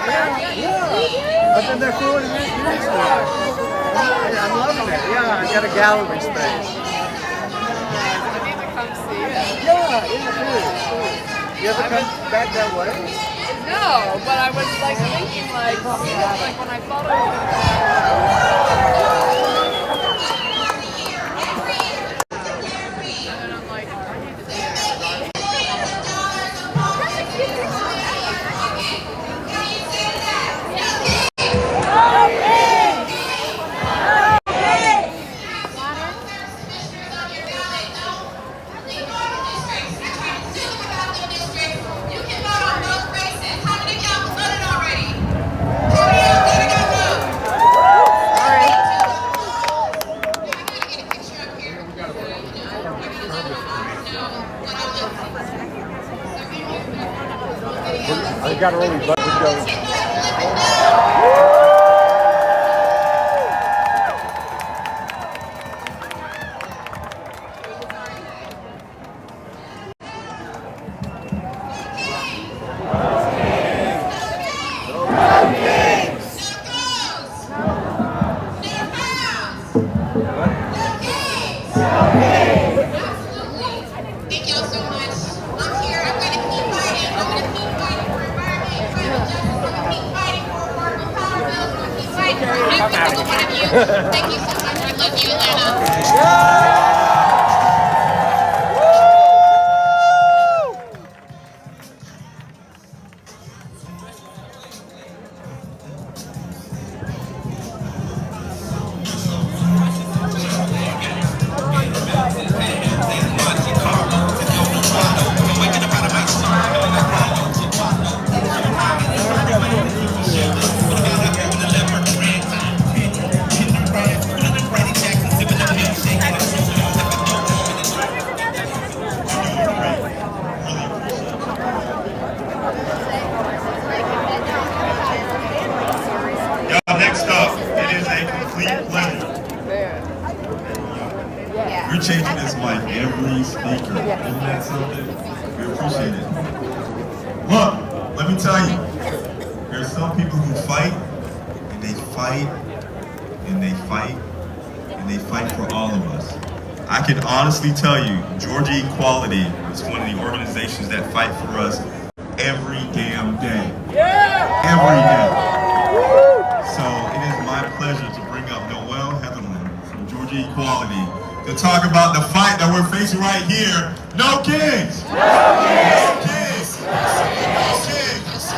Yeah. I've been there 40 years. I'm loving it. Yeah, I got a gallery space. I need to come see it. Yeah, please. You ever come back that way? No, but I was like thinking like when I thought I and then I'm like, I need to see it. I got a really bucket going. Thank y'all so much. I'm here. I'm going to keep fighting. I'm going to keep fighting for environment, climate justice. I'm going to keep fighting for affordable power bills. I'm going to keep fighting for every single one of you. Thank you so much. I love you, Atlanta. Next up, it is a complete pleasure. We're changing this mic every speaker. Isn't that something? We appreciate it. Look, let me tell you, there's some people who fight, and they fight, and they fight, and they fight for all of us. I can honestly tell you, Georgia Equality is one of the organizations that fight for us every damn day. Every day. So it is my pleasure to bring up Noelle Heatherland from Georgia Equality to talk about the fight that we're facing right here. No kids! No kids! No kids!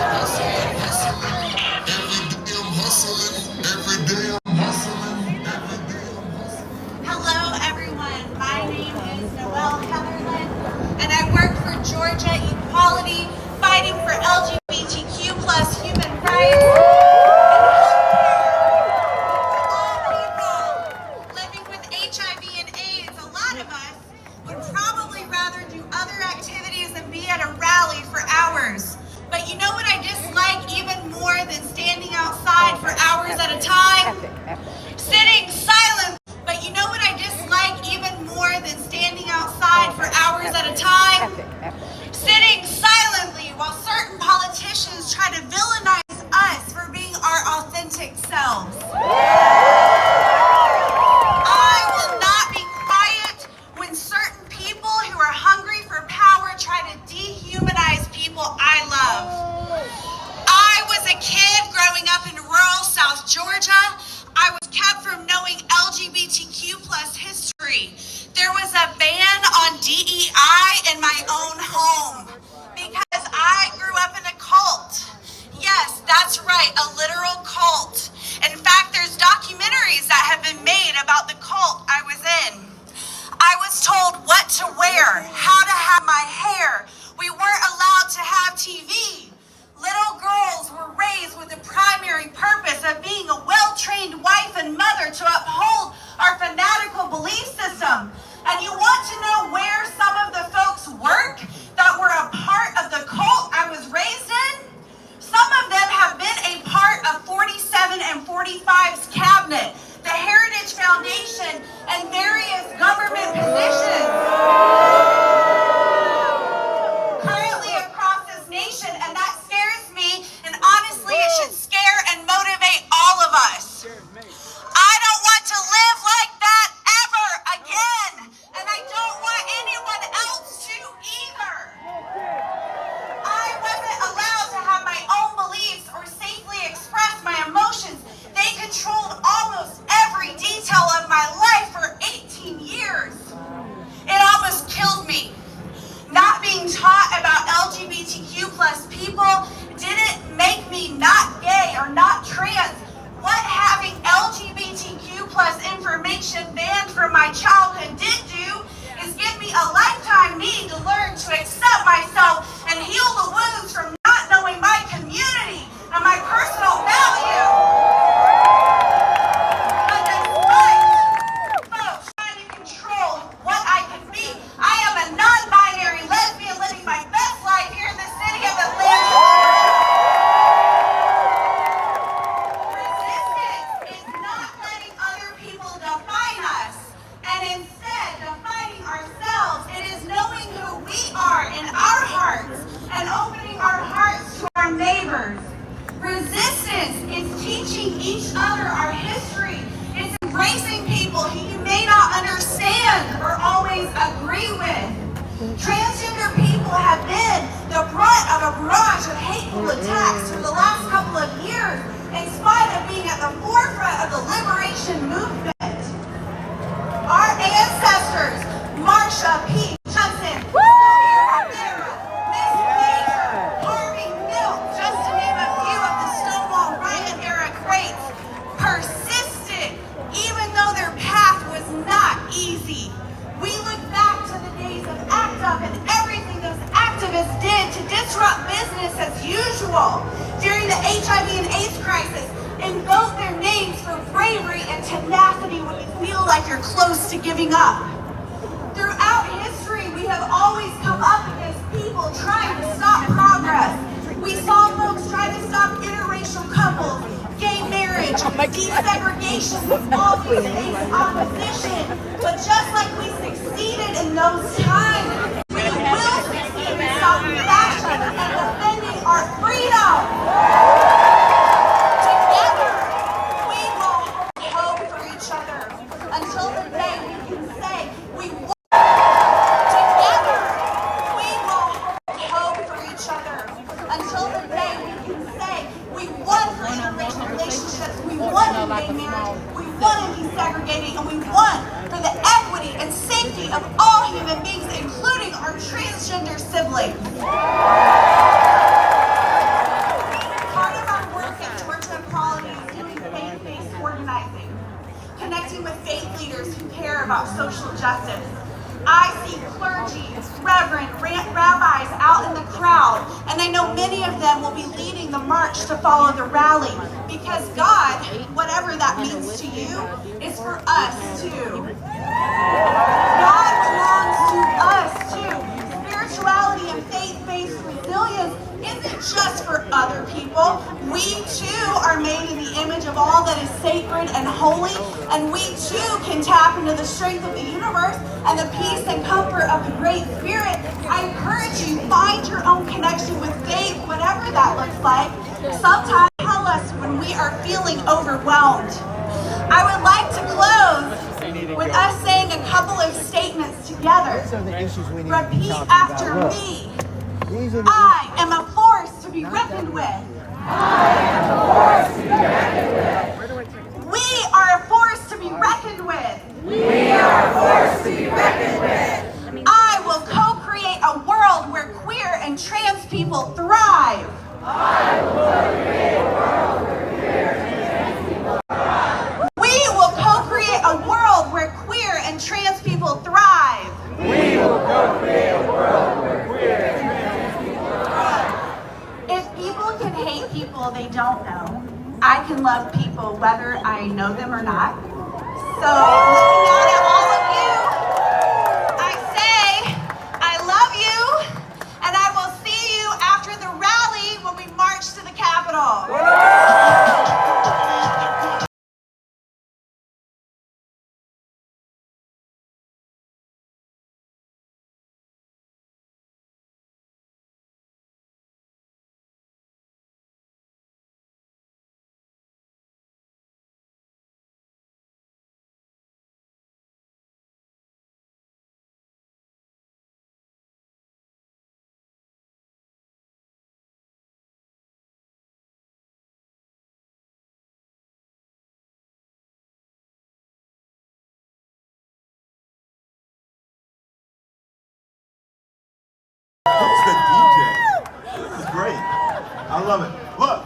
Every day I'm hustling. Hello, everyone. My name is Noelle Heatherland, and I work for Georgia Equality, fighting for LGBTQ plus human rights. But you know what I dislike even more than standing outside for hours at a time? Sitting silent. But you know what I dislike even more than standing outside for hours at a time? Sitting silently while certain politicians try to villainize us for being our authentic selves. I will not be quiet when certain people who are hungry for power try to dehumanize people I love. I was a kid growing up in rural South Georgia. I was kept from knowing LGBTQ plus history. There was a ban on DEI in my own home because I grew up in a cult. Yes, that's right, a literal cult. In fact, there's documentaries that have been made about the cult I was in. I was told what to wear, how to have my hair. We weren't allowed to have TV. Little girls were raised with the primary purpose of being a well-trained wife and mother to uphold our fanatical belief system. And you want to know where some of the folks work that were a plus people didn't make me not gay or not trans. What having LGBTQ plus information banned from my childhood did do is give me a lifetime need to learn to accept myself and heal the wounds from not knowing my community and my personal value. But despite folks trying to control what I can be, I am a non-binary lesbian living my best life here in the city of Atlanta. Resistance is not letting other people define us, and instead defining ourselves. It is knowing who we are in our hearts and opening our hearts to our neighbors. Resistance is teaching each other our history. It's embracing people who you may not understand or always agree with. Transgender people have been the brunt of a barrage of hateful attacks for the last couple of years, in spite of being at the forefront of the liberation movement. Our ancestors, Marsha P. Johnson, Sylvia Rivera, Miss Glazer, Harvey Milk, just to name a few of the Stonewall Riot era greats, persisted even though their path was not easy. We look back to the days of ACT UP and everything those activists did to disrupt business as usual during the HIV and AIDS crisis, and vote their names for bravery and tenacity when you feel like you're close to giving up. Throughout history, we have always come up against people trying to stop progress. We saw folks try to stop interracial couples, gay marriage, desegregation, all these things opposition. But just like we succeeded in those times, we will succeed in stopping fashion and defending our freedom. Together, we will hold hope for each other until the day we can say we won. Together, we will hold hope for each other until the day we can say we won for interracial relationships, we won in gay marriage, we won in desegregating, and we won for the equity and safety of all human beings, including our transgender siblings. Part of our work at Georgia Equality is doing faith-based organizing, connecting with faith leaders who care about social justice. I see clergy, reverend, rabbis out in the crowd, and I know many of them will be leading the march to follow the rally, because God, whatever that means to you, is for us too. God belongs to us too. Spirituality and faith-based resilience isn't just for other people. We too are made in the image of all that is sacred and holy, and we too can tap into the strength of the universe and the peace and comfort of the Great Spirit. I encourage you, find your own connection with faith, whatever that looks like. Sometimes tell us when we are feeling overwhelmed. I would like to close with us saying a couple of statements together. Repeat after me. I am a force to be reckoned with. I am a force to be reckoned with. We are a force to be reckoned with. We are a force to be reckoned with. I will co-create a world where queer and trans people thrive. I will co-create a world where queer and trans people thrive. We will co-create a world where queer and trans people thrive. We will co-create a world where queer and trans people thrive. If people can hate people they don't know, I can love people whether I know them or not. So, looking out at all of you, I say, I love you, and I will see you after the rally when we march to the Capitol. love it. Look,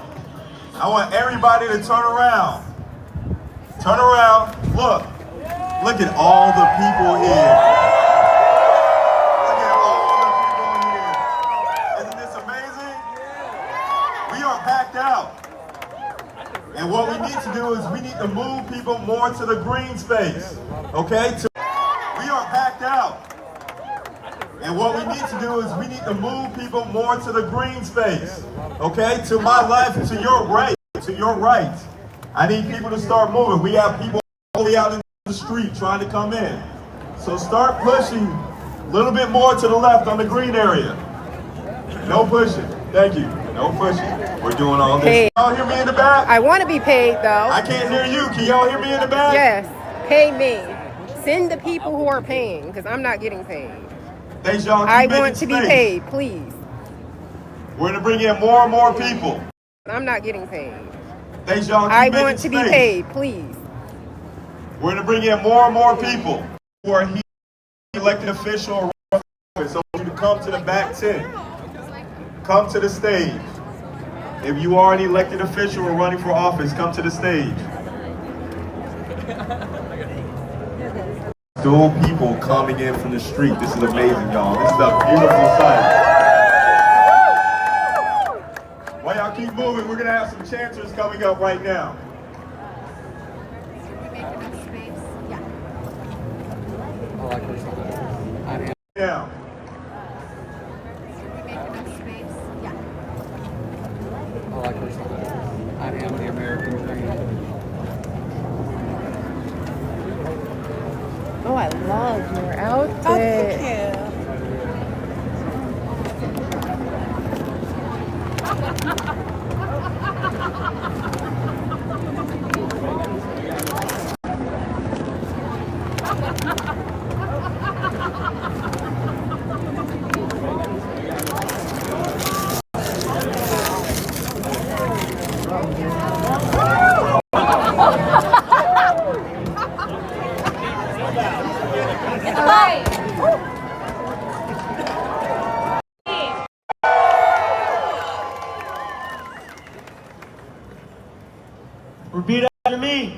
I want everybody to turn around. Turn around. Look. Look at all the people here. Look at all the people here. Isn't this amazing? We are packed out. And what we need to do is we need to move people more to the green space. Okay? We are packed out. And what we need to do is we need to move people more to the green space. Okay? To my left, to your right. To your right. I need people to start moving. We have people all the way out in the street trying to come in. So start pushing a little bit more to the left on the green area. No pushing. Thank you. No pushing. We're doing all this. Hey. Y'all hear me in the back? I want to be paid though. I can't hear you. Can y'all hear me in the back? Yes, pay me. Send the people who are paying because I'm not getting paid. Thanks, y'all. I want to be paid, please. We're going to bring in more and more people. I'm not getting paid. Thanks, y'all. I want to be paid, please. We're going to bring in more and more people who are here, elected official or office. So I want you to come to the back tent. Come to the stage. If you are an elected official or running for office, come to the stage. Still people coming in from the street. This is amazing, y'all. This is a beautiful sight. While y'all keep moving, we're going to have some chanters coming up right now. Now. I am the American dream. Oh, I love your outfit. Oh, thank you. Repeat after me.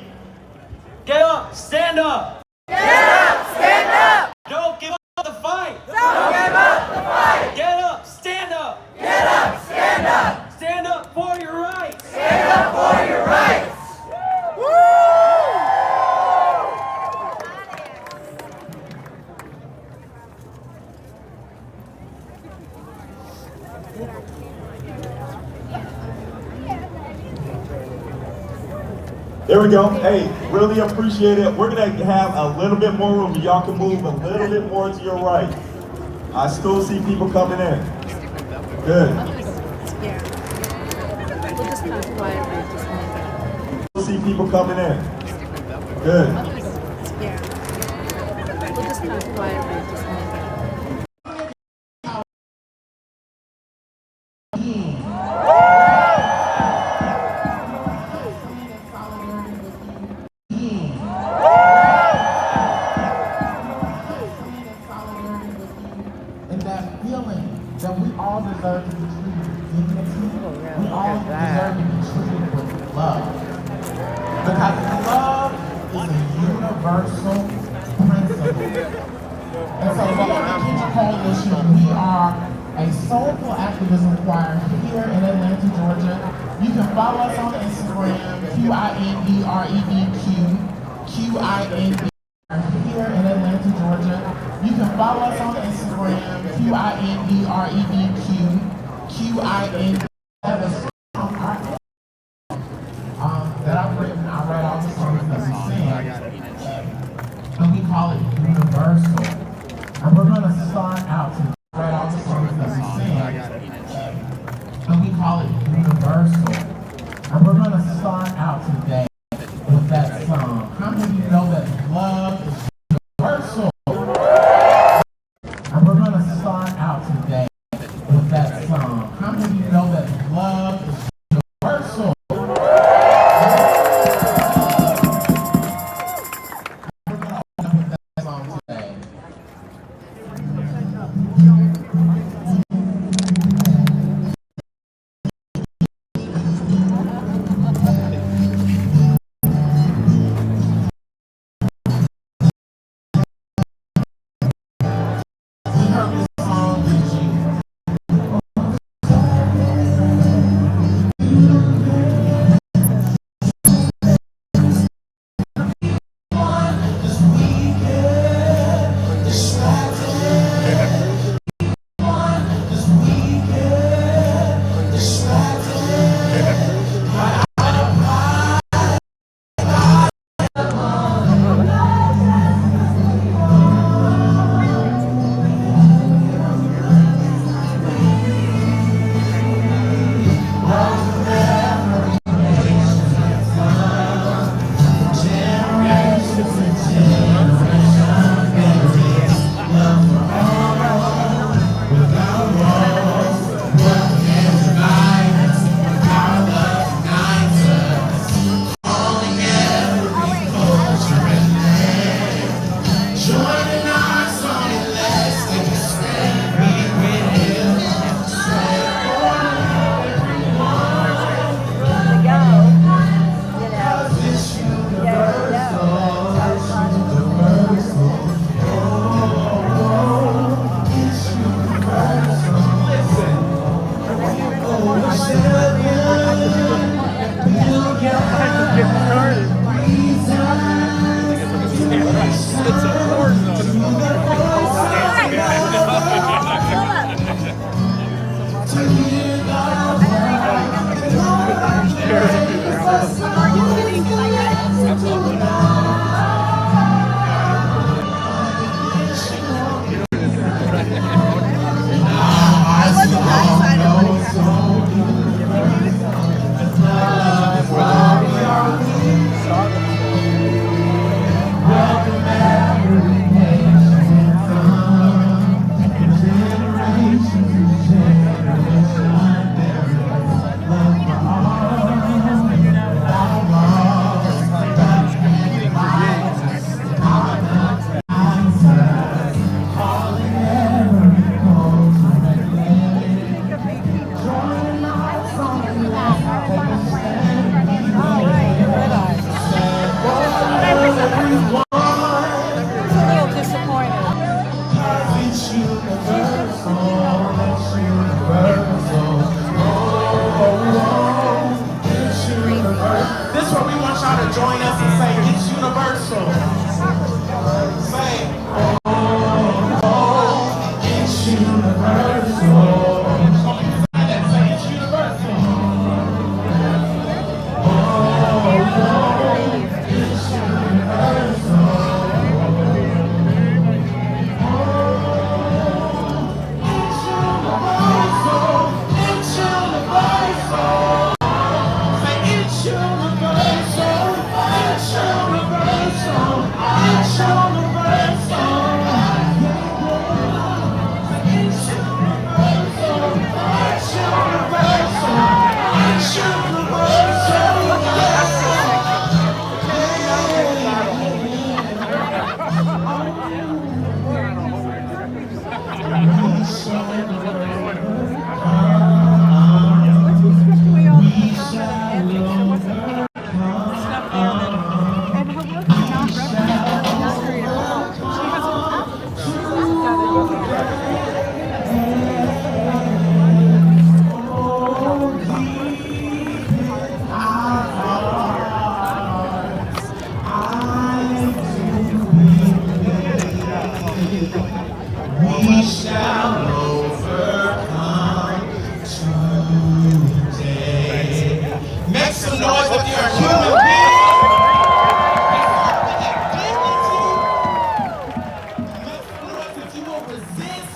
Get up, stand up. Get up, stand up. Don't give up the fight. Don't give up the fight. Get up, stand up. Get up, stand up. Stand up for your rights. Stand up for your rights. There we go. Hey, really appreciate it. We're going to have a little bit more room. Y'all can move a little bit more to your right. I still see people coming in. Good. Still see people coming in. Good. And that feeling that we all deserve to be treated with dignity, we all deserve to be treated with love. Because love is a universal principle. And so we at the Kitchen Coalition, we are a soulful activism choir here in Atlanta, Georgia. You can follow us on Instagram, QINEREDQ, QINEREDQ. Here in Atlanta, Georgia. You can follow us on Instagram, QINEREDQ, QINEREDQ. That I've written. I write all the songs that we sing. And we call it Universal. And we're going to start out to write all the songs that we sing. And we call it Universal. And we're going to start out today with that song. How many of you know that love is universal? And we're going to start out today with that song. How many of you know that love is universal? We're going to open up with that song today. This is where we want y'all to join us and say, it's universal. Say, it's universal. Say, it's universal. It's universal. It's universal. Say, it's universal. It's universal. It's universal. It's universal. It's universal. We shall overcome today. Make some noise if you're a human being. Make some noise if you will resist.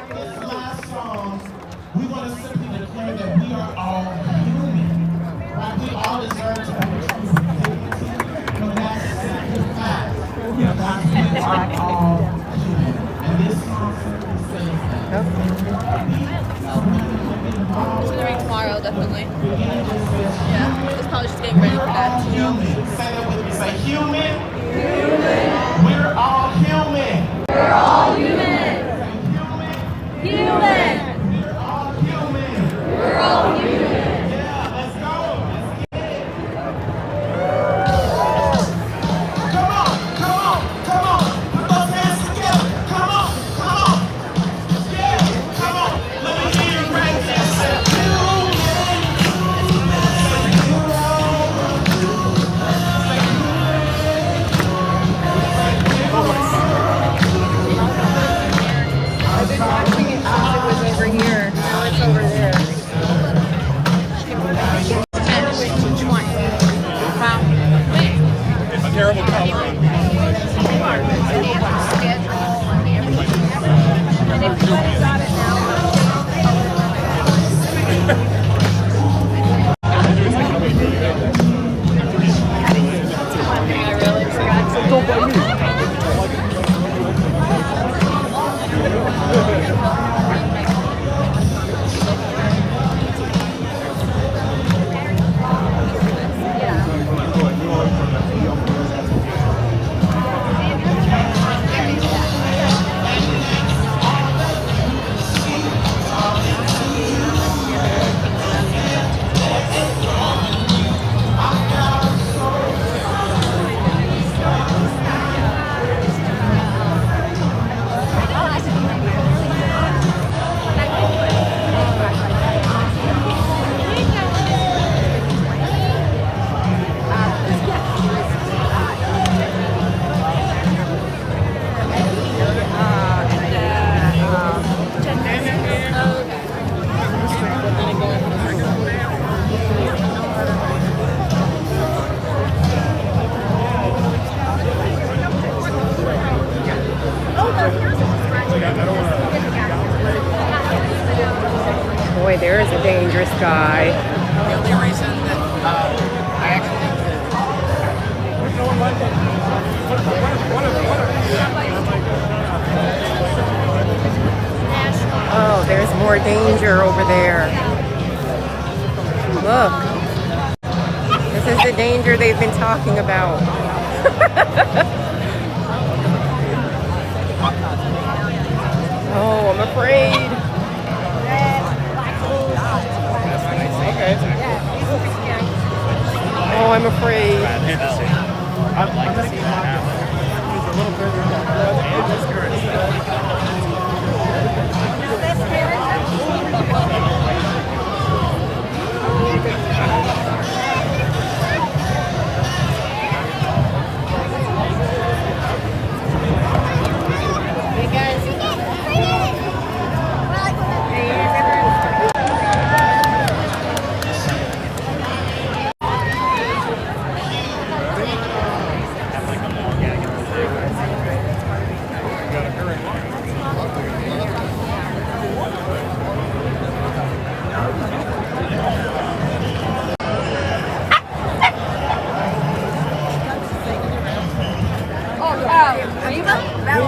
This last song, we want to simply declare that we are all human. Right? We all deserve to be treated with dignity. But that's simply fact. Because we are all human. And this song simply says that. Considering tomorrow, definitely. Yeah, just probably just getting ready for that. You know? Human. Say that with me. Say human. Human. We're all human. We're all human. Say human. Human. We're all human. We're all human. Yeah, let's go. Let's get it. Come on, come on, come on. Put those hands together. Come on, come on. Yeah, come on. Let me hear you right there. Say human. Say human. Boy, there is a dangerous guy. The only reason that I actually Oh, there's more danger over there. Look. This is the danger they've been talking about. Oh, I'm afraid. Oh, I'm afraid.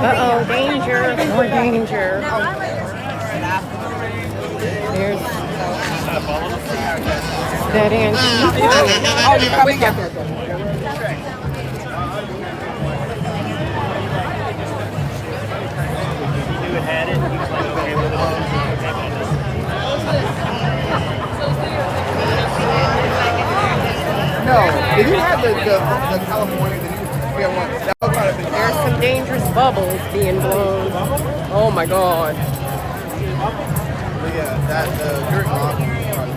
Uh-oh, danger, more danger. There's dead end. Oh, you're coming up. No, did you have the California? Did you have one? That would probably have been. There's some dangerous bubbles being blown. Oh my god. But yeah, that during lockdown.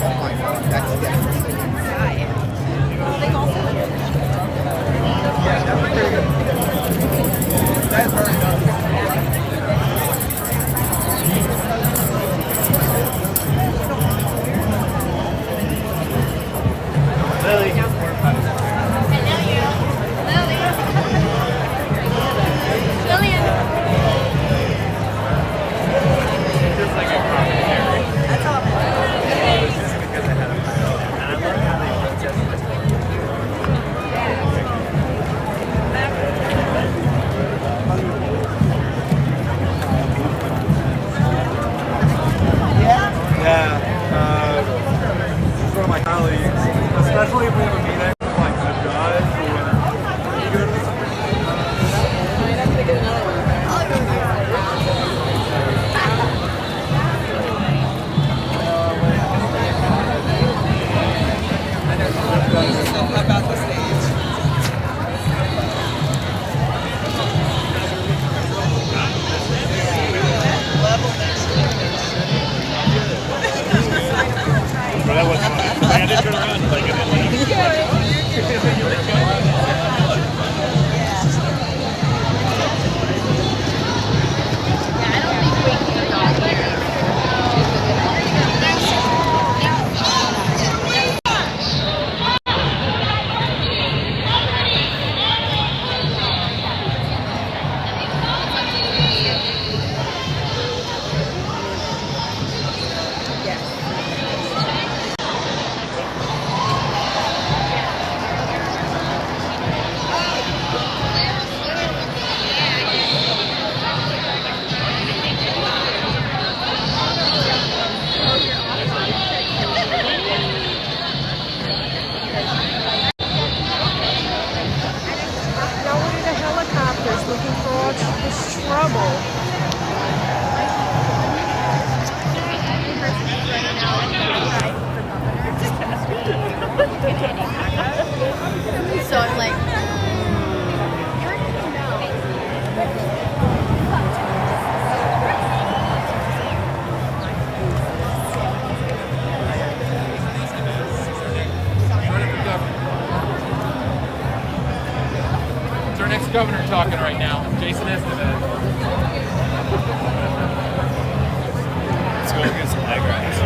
Oh my god, that's yeah, that's pretty good. That's very good. Lily. One of my colleagues, especially if we have a meeting with like the judge about the stage. That was funny. I had to turn around like it So I'm like, It's our next governor talking right now, Jason Estevez. Let's go get some leg rides.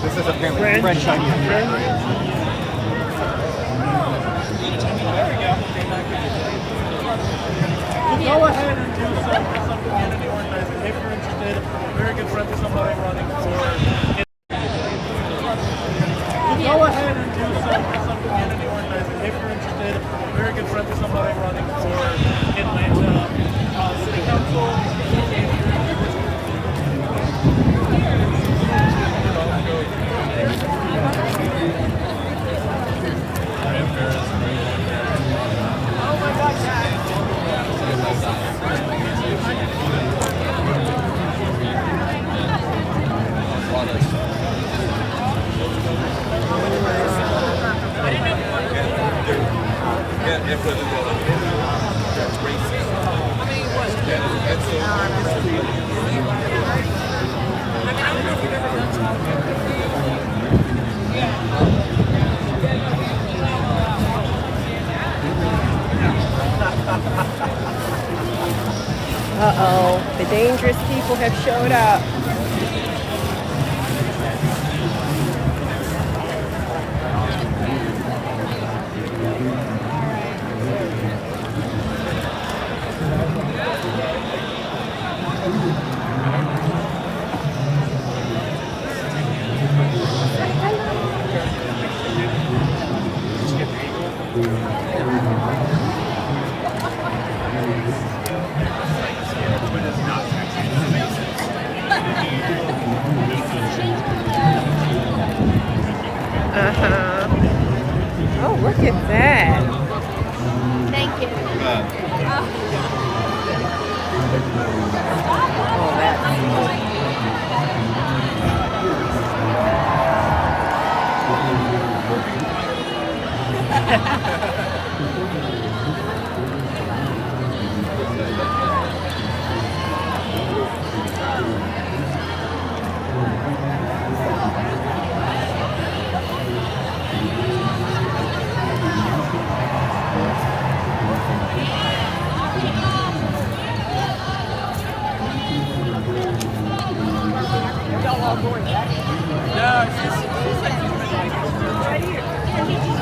This is apparently French onion. Go ahead and do some community organizing if you're interested. Very good friends with somebody running for. Go ahead and do some community organizing if you're interested. Very good friends with somebody running for Atlanta City Council. Uh-oh, the dangerous people have showed up. Oh, look at that. Thank you. Oh, that's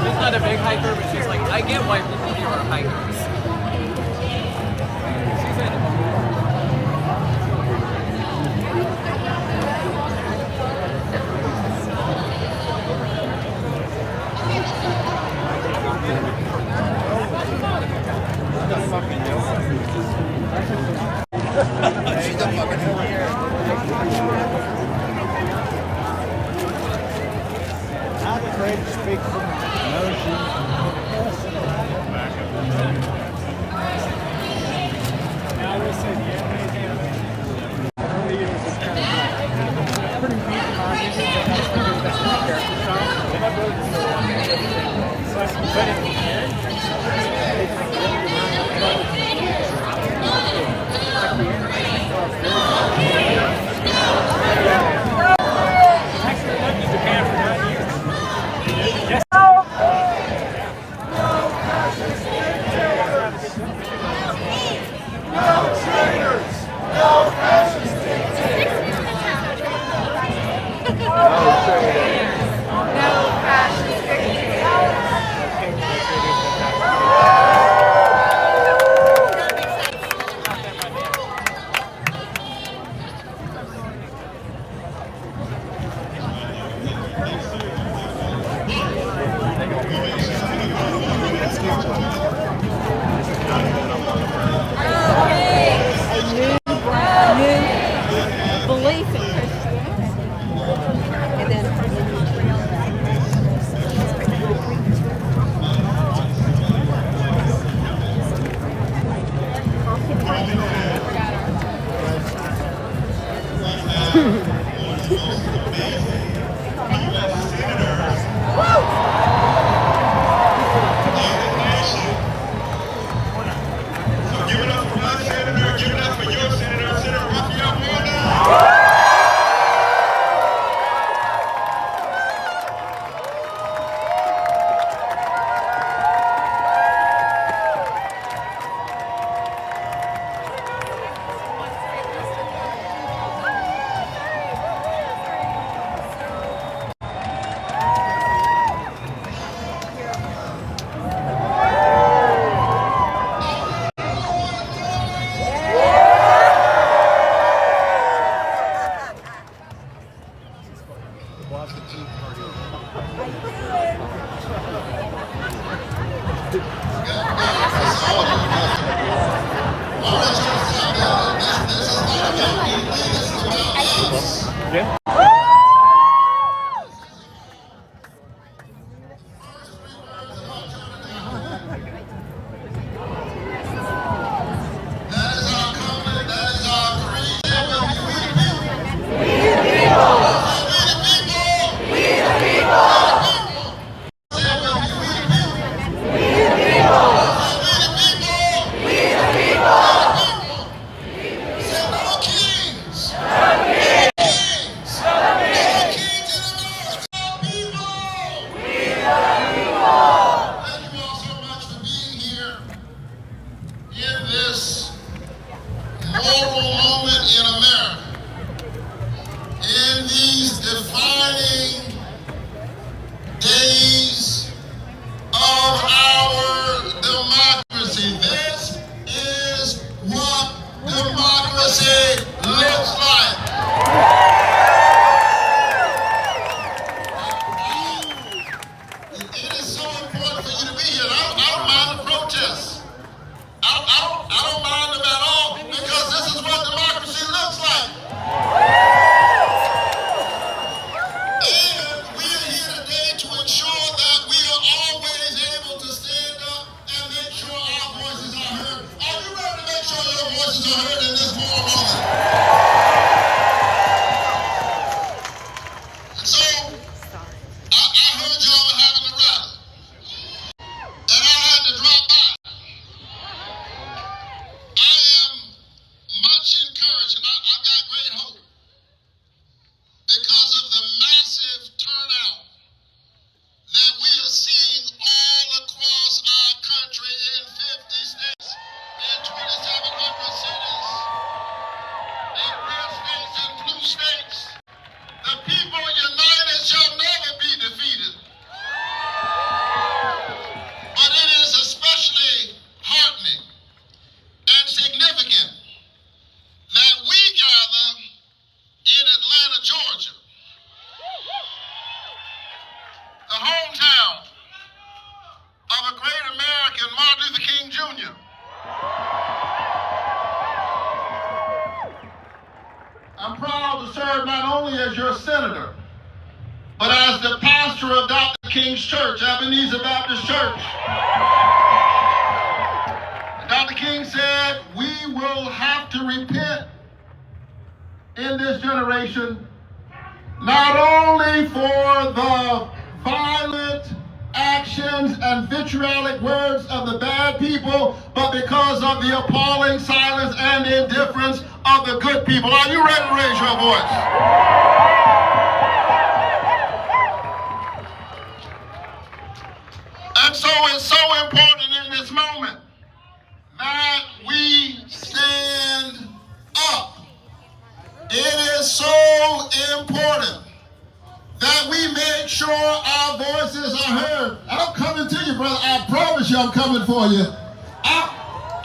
She's not a big hiker, but she's like, I get why people here are hikers. She's in it. Not afraid to speak from emotion. Now listen, you have anything early years is kind of pretty deep in my opinion, but that's my character style. My brother's so but in the end, actually lived in Japan for 9 years. Yes. No fascist Yeah. I'm proud to serve not only as your senator, but as the pastor of Dr. King's Church, Ebenezer Baptist Church. Dr. King said, we will have to repent in this generation, not only for the violent actions and vitriolic words of the bad people, but because of the appalling silence and indifference of the good people. Are you ready to raise your voice? And so it's so important in this moment that we stand up. It is so important that we make sure our voices are heard. I'm coming to you, brother. I promise you I'm coming for you.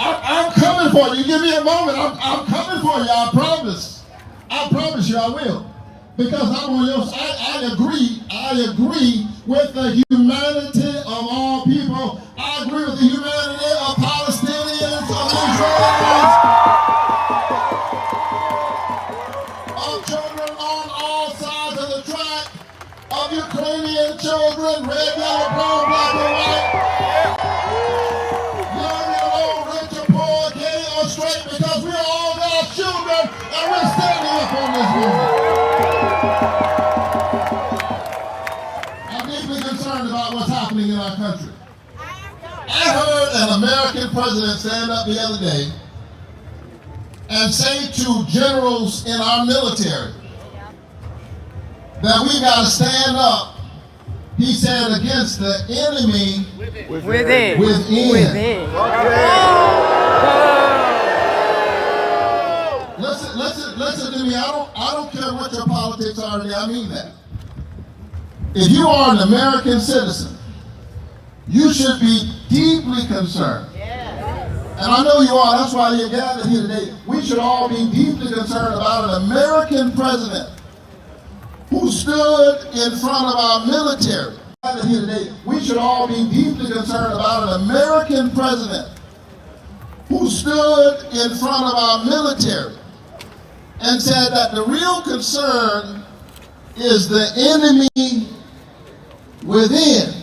I'm coming for you. Give me a moment. I'm coming for you. I promise. I promise you I will. Because I'm on your side. I agree with the humanity of all people. I agree with the humanity of Palestinians, of Israelis, of children on all sides of the track, of Ukrainian children, red, yellow, brown, black, and white, young and old, rich or poor, gay or straight, because we are all God's children, and we're standing up on this movement. I'm deeply concerned about what's happening in our country. I heard an American president stand up the other day and say to generals in our military that we got to stand up, he said, against the enemy within. Listen to me. I don't care what your politics are today. I mean that. If you are an American citizen, you should be deeply concerned. And I know you are. That's why you're gathered here today. We should all be deeply concerned about an American president who who stood in front of our military. Here today, we should all be deeply concerned about an American president who stood in front of our military and said that the real concern is the enemy within.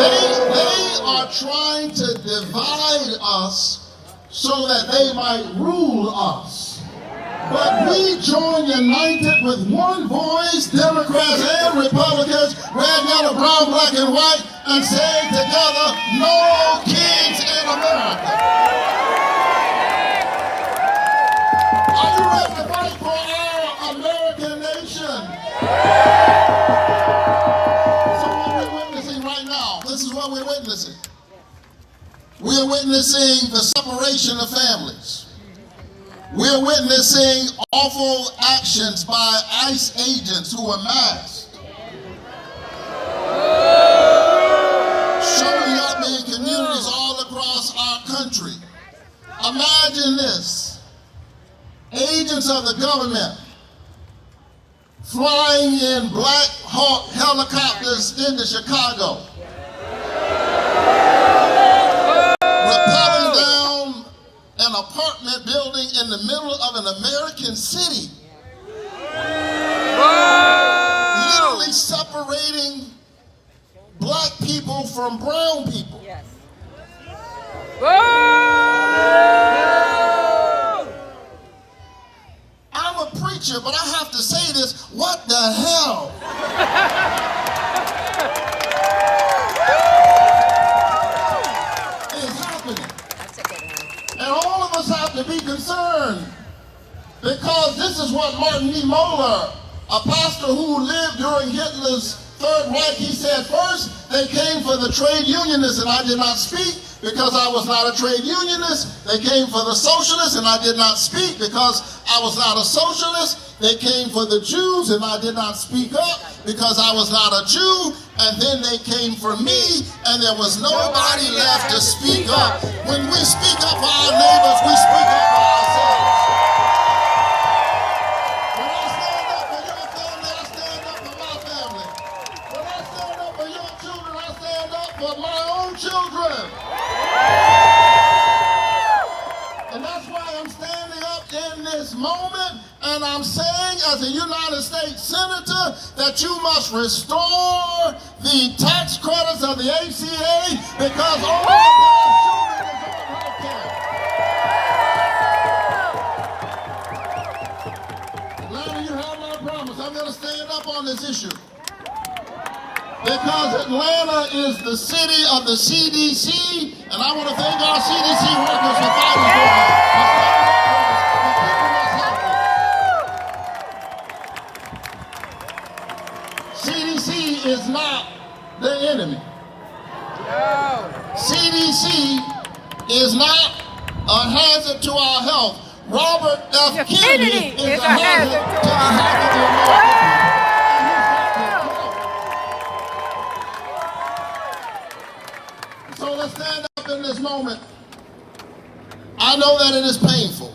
They are trying to divide us so that they might rule us. But we join united with one voice, Democrats and Republicans, red, yellow, brown, black, and white, and say together, no kids in America. Are you ready to fight for our American nation? So what we're witnessing right now, this is what we're witnessing. We're witnessing the separation of families. We're witnessing awful actions by ICE agents who are masked, showing up in communities all across our country. Imagine this. Agents of the government flying in Black Hawk helicopters into Chicago, rappelling down an apartment building in the middle of an American city, literally separating black people from brown people. Yes. I'm a preacher, but I have to say this, what the hell? is happening? And all of us have to be concerned, because this is what Martin E. Moeller, a pastor who lived during Hitler's Third Reich, he said, first they came for the trade unionists and I did not speak because I was not a trade unionist. They came for the socialists and I did not speak because I was not a socialist. They came for the Jews and I did not speak up because I was not a Jew. And then they came for me and there was nobody left to speak up. When we speak up for our neighbors, we speak up for ourselves. When I stand up for your family, I stand up for my family. When I stand up for your children, I stand up for my own children. And that's why I'm standing up in this moment, and I'm saying as a United States Senator that you must restore the tax credits of the ACA, because all of those children deserve health care. Atlanta, you have my promise. I'm going to stand up on this issue. Because Atlanta is the city of the CDC, and I want to thank our CDC workers for fighting for us. CDC is not the enemy. No. CDC is not a hazard to our health. Robert F. Kennedy is a hazard to the health of the American people. So let's stand up in this moment. I know that it is painful.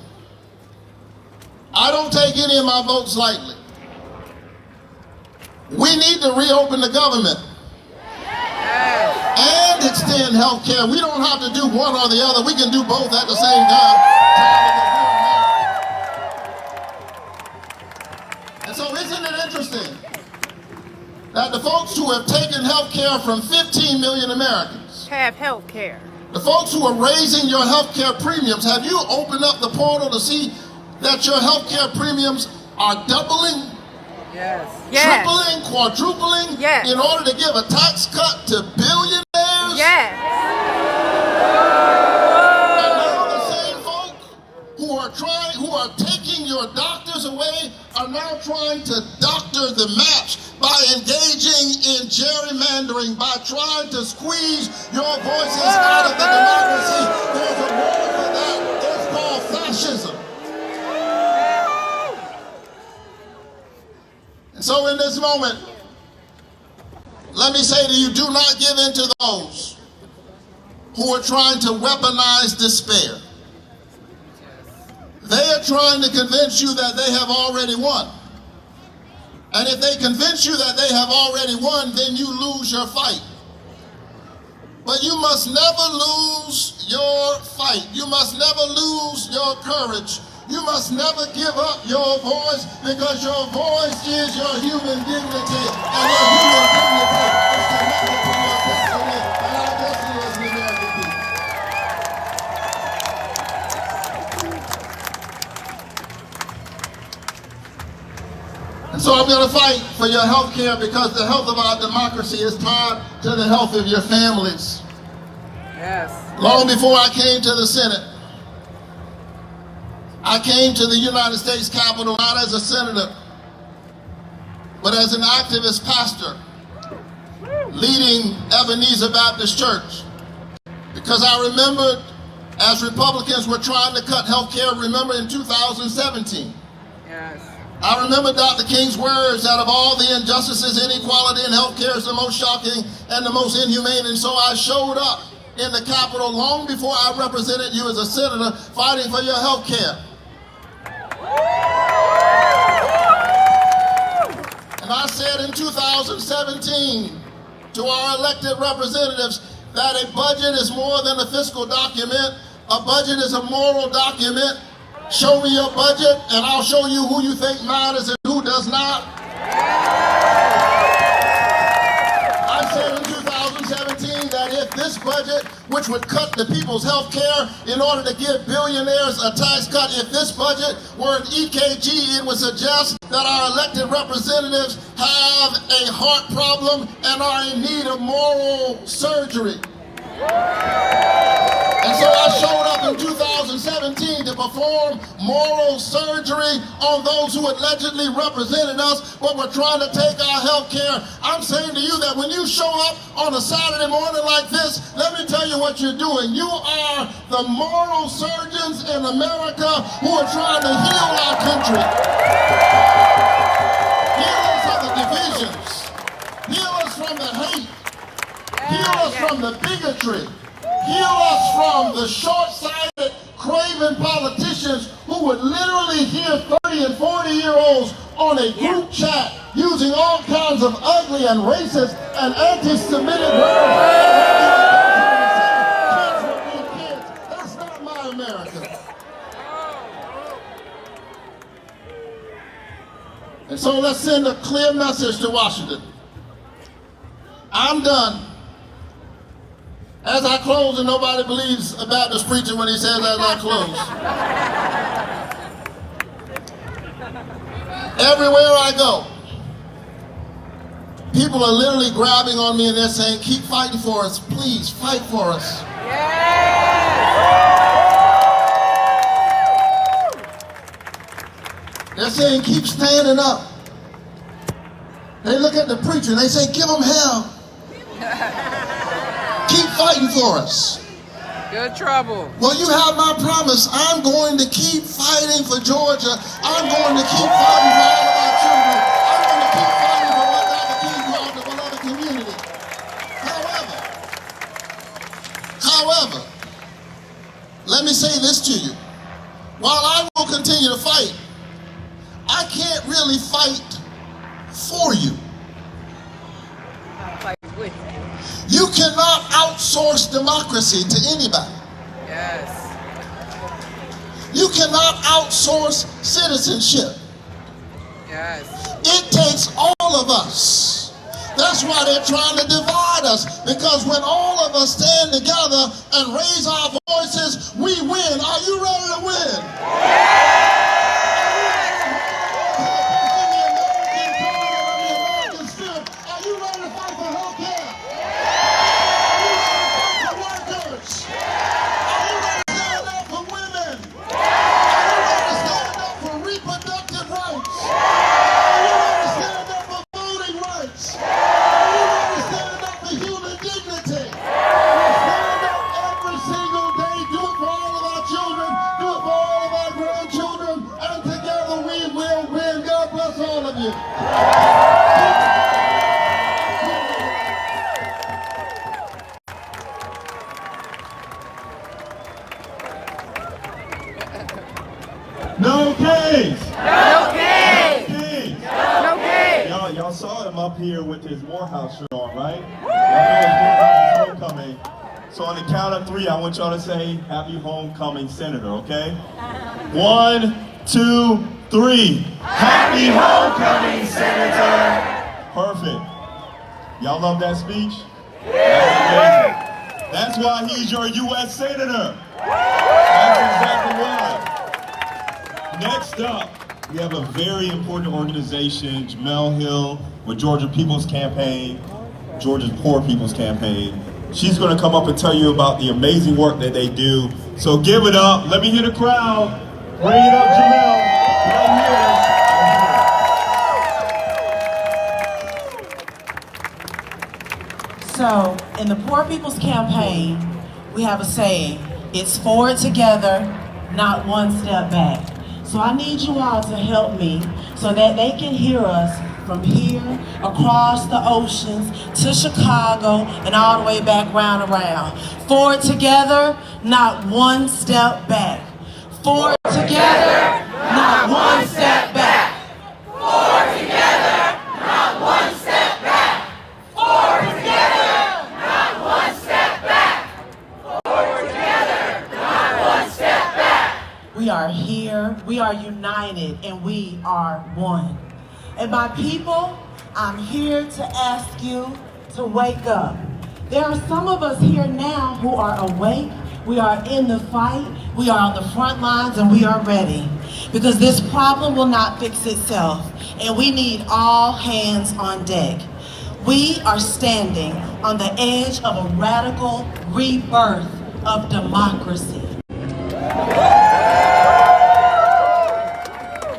I don't take any of my votes lightly. We need to reopen the government and extend health care. We don't have to do one or the other. We can do both at the same time. And so isn't it interesting that the folks who have taken health care from 15 million Americans have health care. The folks who are raising your health care premiums, have you opened up the portal to see that your health care premiums are doubling? Yes. Tripling, quadrupling, in order to give a tax cut to billionaires? Yes. And now the same folk who are taking your doctors away are now trying to doctor the match by engaging in gerrymandering, by trying to squeeze your voices out of the democracy. There's a word for that. It's called fascism. And so in this moment, let me say to you, do not give in to those who are trying to weaponize despair. They are trying to convince you that they have already won. And if they convince you that they have already won, then you lose your fight. But you must never lose your fight. You must never lose your courage. You must never give up your voice, because your voice is your human dignity. And your human dignity is connected to your destiny. And our destiny is the American people. And so I'm going to fight for your health care, because the health of our democracy is tied to the health of your families. Yes. Long before I came to the Senate, I came to the United States Capitol not as a senator, but as an activist pastor leading Ebenezer Baptist Church. Because I remembered as Republicans were trying to cut health care, remember in 2017. Yes. I remember Dr. King's words that of all the injustices, inequality in health care is the most shocking and the most inhumane. And so I showed up in the Capitol long before I represented you as a senator, fighting for your health care. And I said in 2017 to our elected representatives that a budget is more than a fiscal document. A budget is a moral document. Show me your budget and I'll show you who you think matters and who does not. I said in 2017 that if this budget, which would cut the people's health care in order to give billionaires a tax cut, if this budget were an EKG, it would suggest that our elected representatives have a heart problem and are in need of moral surgery. And so I showed up in 2017 to perform moral surgery on those who allegedly represented us, but were trying to take our health care. I'm saying to you that when you show up on a Saturday morning like this, let me tell you what you're doing. You are the moral surgeons in America who are trying to heal our country. Heal us of the divisions. Heal us from the hate. Heal us from the bigotry. Heal us from the short-sighted, craven politicians who would literally hear 30 and 40-year-olds on a group chat using all kinds of ugly and racist and anti-Semitic words. That's not my America. And so let's send a clear message to Washington. I'm done. As I close, and nobody believes a Baptist preacher when he says as I close. Everywhere I go, people are literally grabbing on me and they're saying, keep fighting for us, please fight for us. They're saying, keep standing up. They look at the preacher and they say, give them hell. Keep fighting for us. Good trouble. Well, you have my promise. I'm going to keep fighting for Georgia. I'm going to keep fighting for all of our children. I'm going to keep fighting for what Dr. King called the beloved community. However, let me say this to you. While I will continue to fight, I can't really fight for you. You cannot outsource democracy to anybody. Yes. You cannot outsource citizenship. Yes. It takes all of us. That's why they're trying to divide us, because when all of us stand together and raise our voices, we win. Are you ready to win? Are you ready to fight for health care? up here with his Morehouse shirt on, right? Y'all know it's Morehouse homecoming. So on the count of 3, I want y'all to say, Happy Homecoming, Senator, okay? 1, 2, 3. Happy Homecoming, Senator! Perfect. Y'all love that speech? That's amazing. That's why he's your U.S. Senator. That's exactly why. Next up, we have a very important organization, Jamel Hill, with Georgia People's Campaign, Georgia's Poor People's Campaign. She's going to come up and tell you about the amazing work that they do. So give it up. Let me hear the crowd. Bring it up, Jamel. Right here. So, in the Poor People's Campaign, we have a saying, it's forward together, not one step back. So I need you all to help me so that they can hear us from here, across the oceans, to Chicago, and all the way back round and around. Forward together, not one step back. Forward together, not one step back. Forward together, not one step back. Forward together, not one step back. Forward together, not one step back. We are here, we are united, and we are one. And my people, I'm here to ask you to wake up. There are some of us here now who are awake. We are in the fight. We are on the front lines and we are ready. Because this problem will not fix itself. And we need all hands on deck. We are standing on the edge of a radical rebirth of democracy.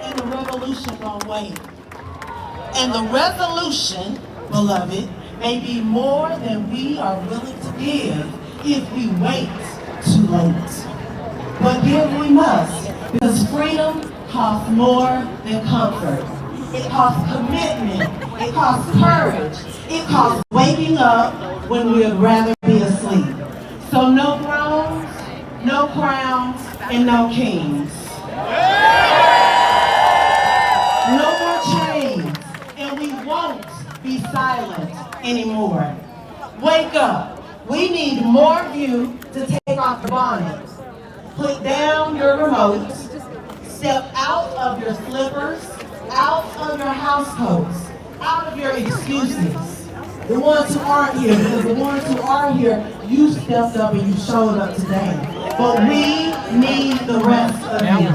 And the revolution won't wait. And the resolution, beloved, may be more than we are willing to give if we wait too late. But give we must, because freedom costs more than comfort. It costs commitment, it costs courage, it costs waking up when we would rather be asleep. So no thrones, no crowns, and no kings. No more chains. And we won't be silent anymore. Wake up. We need more of you to take off the bonnet. Put down your remotes. Step out of your slippers, out of your house coats, out of your excuses. The ones who aren't here, because the ones who are here, you stepped up and you showed up today. But we need the rest of you.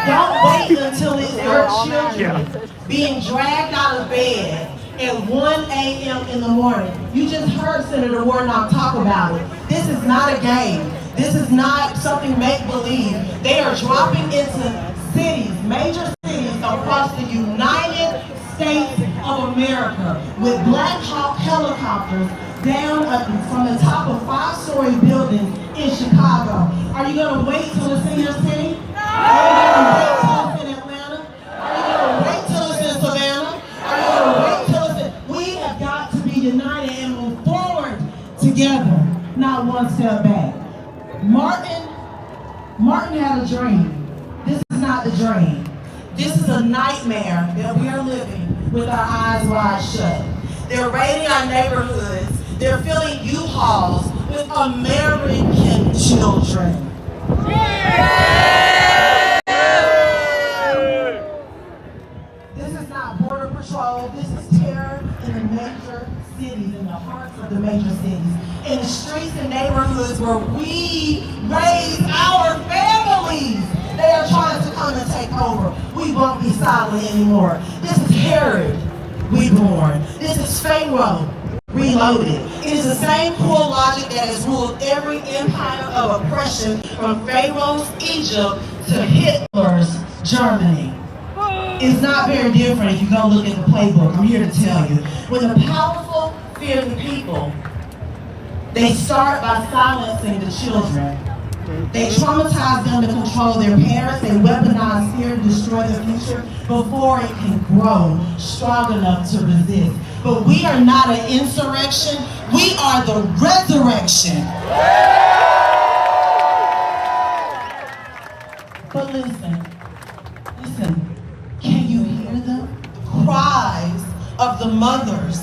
Don't wait until it's your children being dragged out of bed at 1 a.m. in the morning. You just heard Senator Warnock talk about it. This is not a game. This is not something make-believe. They are dropping into cities, major cities across the United States of America with Black Hawk helicopters down from the top of 5-story buildings in Chicago. Are you going to wait till it's in your city? Are you going to wait till it's in Atlanta? Are you going to wait till it's in Savannah? Are you going to wait till it's in... We have got to be united and move forward together, not one step back. Martin had a dream. This is not the dream. This is a nightmare that we are living with our eyes wide shut. They're raiding our neighborhoods. They're filling U-Hauls with American children. This is not border patrol. This is terror in the major cities, in the hearts of the major cities, in the streets and neighborhoods where we raise our families. They are trying to come and take over. We won't be silent anymore. This is Herod reborn. This is Pharaoh reloaded. It is the same poor logic that has ruled every empire of oppression from Pharaoh's Egypt to Hitler's Germany. It's not very different if you go look at the playbook. I'm here to tell you. When the powerful fear the people, they start by silencing the children. They traumatize them to control their parents. They weaponize fear to destroy the future before it can grow strong enough to resist. But we are not an insurrection. We are the resurrection. But listen. Can you hear them? The cries of the mothers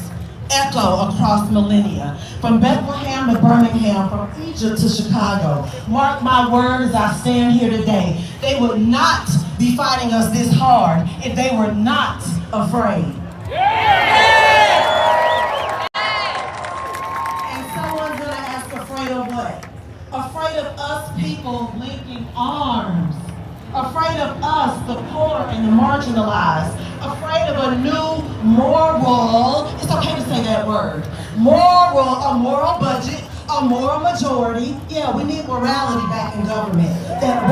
echo across millennia, from Bethlehem to Birmingham, from Egypt to Chicago. Mark my words, I stand here today. They would not be fighting us this hard if they were not afraid. And someone's gonna ask, afraid of what? Afraid of us people linking arms. Afraid of us, the poor and the marginalized. Afraid of a new moral, it's okay to say that word, a moral budget, a moral majority. Yeah, we need morality back in government. That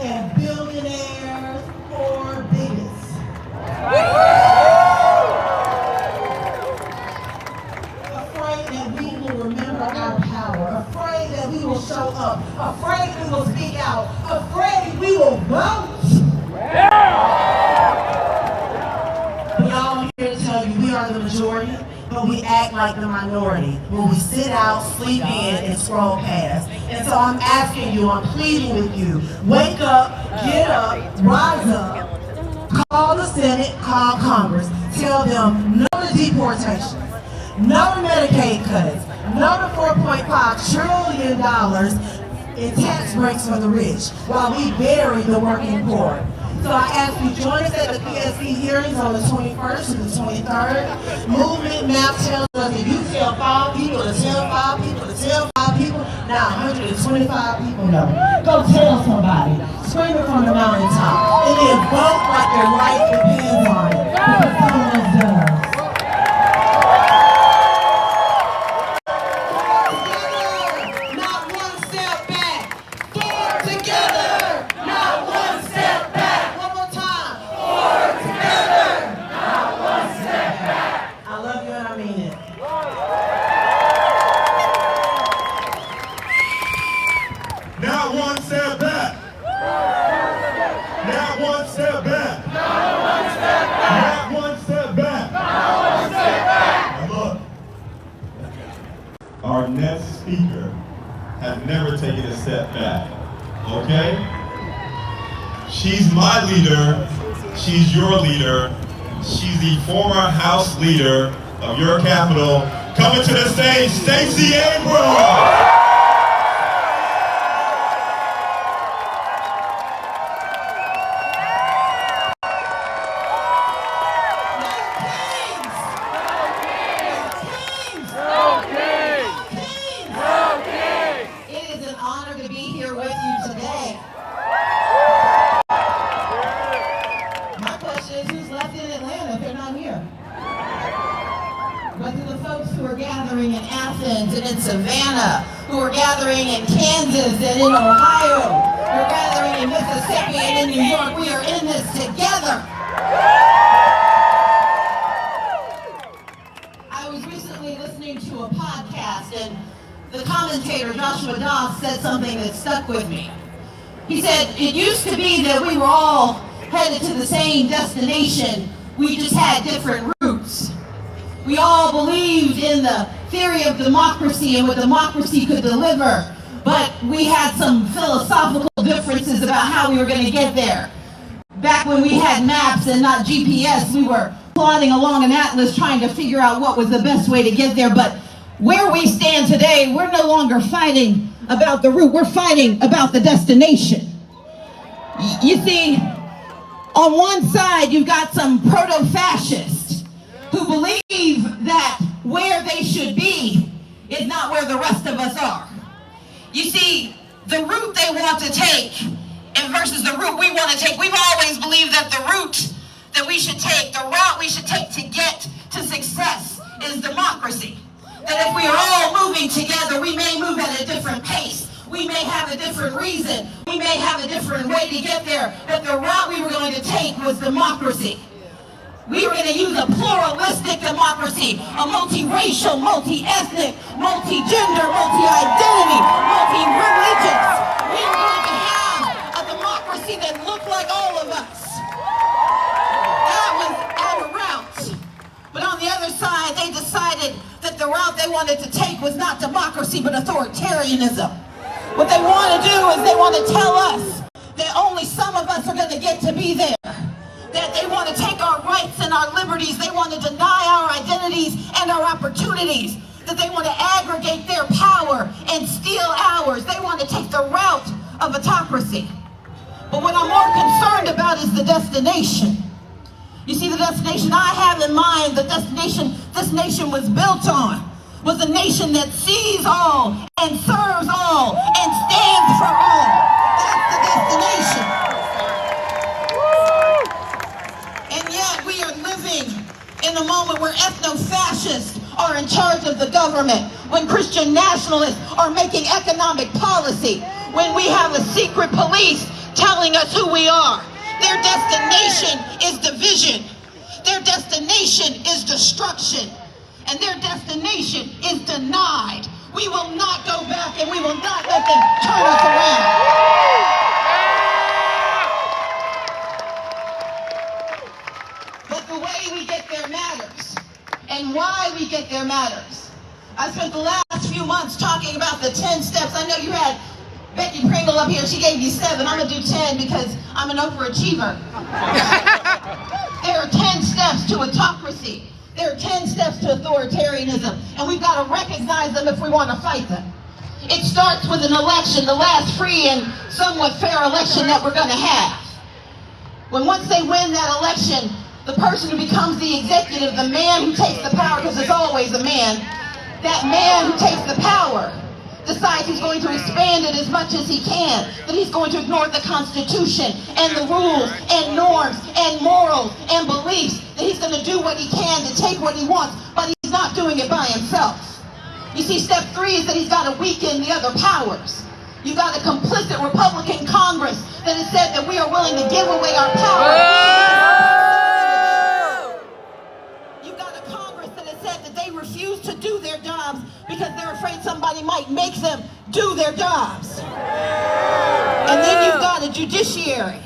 and billionaires or bigots. Afraid that we will remember our power. Afraid that we will show up. Afraid we will speak out. Afraid we will vote. But y'all, I'm here to tell you, we are the majority, but we act like the minority. When we sit out, sleep in, and scroll past. And so I'm asking you, I'm pleading with you, wake up, get up, rise up, call the Senate, call Congress, tell them no to deportation, no to Medicaid cuts, no to $4.5 trillion in tax breaks for the rich, while we bury the working poor. So I ask you, join us at the PSC hearings on the 21st to the 23rd. Movement map tells us if you tell 5 people to tell 5 people to tell 5 people, now 125 people know. Go tell somebody. Scream it from the mountaintop. And then vote like your life depends on it. Because someone else does. Our next speaker has never taken a step back, okay? She's my leader, she's your leader, she's the former House leader of your capital. Coming to the stage, Stacey Abrams! Who are gathering in Kansas and in Ohio, who are gathering in Mississippi and in New York. We are in this together. I was recently listening to a podcast and the commentator, Joshua Doss, said something that stuck with me. He said, it used to be that we were all headed to the same destination, we just had different routes. We all believed in the theory of democracy and what democracy could deliver, but we had some philosophical differences about how we were going to get there. Back when we had maps and not GPS, we were plodding along an atlas trying to figure out what was the best way to get there, but where we stand today, we're no longer fighting about the route, we're fighting about the destination. You see, on one side, you've got some proto-fascists who believe that where they should be is not where the rest of us are. You see, the route they want to take and versus the route we want to take, we've always believed that the route that we should take, the route we should take to get to success is democracy. That if we are all moving together, we may move at a different pace. We may have a different reason. We may have a different way to get there, but the route we were going to take was democracy. We were going to use a pluralistic democracy, a multiracial, multi-ethnic, multi-gender, multi-identity, multi-religious. We were going to have a democracy that looked like all of us. That was our route. But on the other side, they decided that the route they wanted to take was not democracy, but authoritarianism. What they want to do is they want to tell us that only some of us are going to get to be there. that they want to take our rights and our liberties. They want to deny our identities and our opportunities. That they want to aggregate their power and steal ours. They want to take the route of autocracy. But what I'm more concerned about is the destination. You see, the destination I have in mind, the destination this nation was built on, was a nation that sees all and serves all and stands for all. That's the destination. And yet we are living in a moment where ethno-fascists are in charge of the government, when Christian nationalists are making economic policy, when we have a secret police telling us who we are. Their destination is division. Their destination is destruction. And their destination is denied. We will not go back, and we will not let them turn us around. But the way we get there matters, and why we get there matters. I spent the last few months talking about the 10 steps. I know you had Becky Pringle up here. She gave you 7. I'm going to do 10 because I'm an overachiever. There are 10 steps to autocracy. There are 10 steps to authoritarianism, and we've got to recognize them if we want to fight them. It starts with an election, the last free and somewhat fair election that we're going to have. When once they win that election, the person who becomes the executive, the man who takes the power, because there's always a man, that man who takes the power decides he's going to expand it as much as he can, that he's going to ignore the Constitution and the rules and norms and morals and beliefs, that he's going to do what he can to take what he wants, but he's not doing it by himself. You see, step 3 is that he's got to weaken the other powers. You've got a complicit Republican Congress that has said that we are willing to give away our power. You've got a Congress that has said that they refuse to do their jobs because they're afraid somebody might make them do their jobs. And then you've got a judiciary